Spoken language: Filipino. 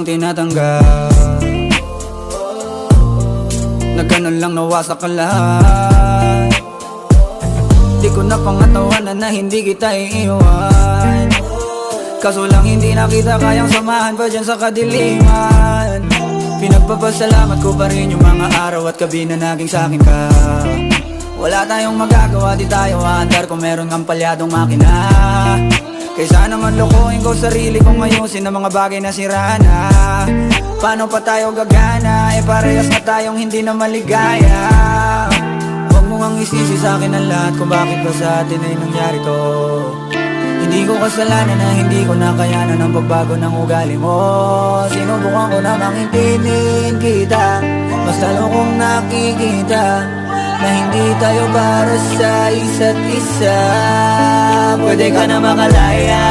nang tinatanggap, na ganun lang nawasak ka lahat. Di ko na pangatawanan na hindi kita iiwan, kaso lang hindi na kita kayang samahan pa dyan sa kadiliman. Pinagpapasalamat ko pa rin yung mga araw at gabi na naging sa'kin ka. Wala tayong magagawa, di tayo aandar kung meron kang palyadong makina. Kaysa naman lokohin ko sarili kong ayusin ang mga bagay na sira na. Paano pa tayo gagana, parehas na tayong hindi na maligaya. Huwag mo ngang isisi sa'kin ang lahat kung bakit ba sa atin ay nangyari to. Hindi ko kasalanan na hindi ko nakayanan ang pagbago ng ugali mo. Sinubukan ko namang intindihin kita, basta lang kong nakikita na hindi tayo para sa isa't isa. Pwede ka na makalaya,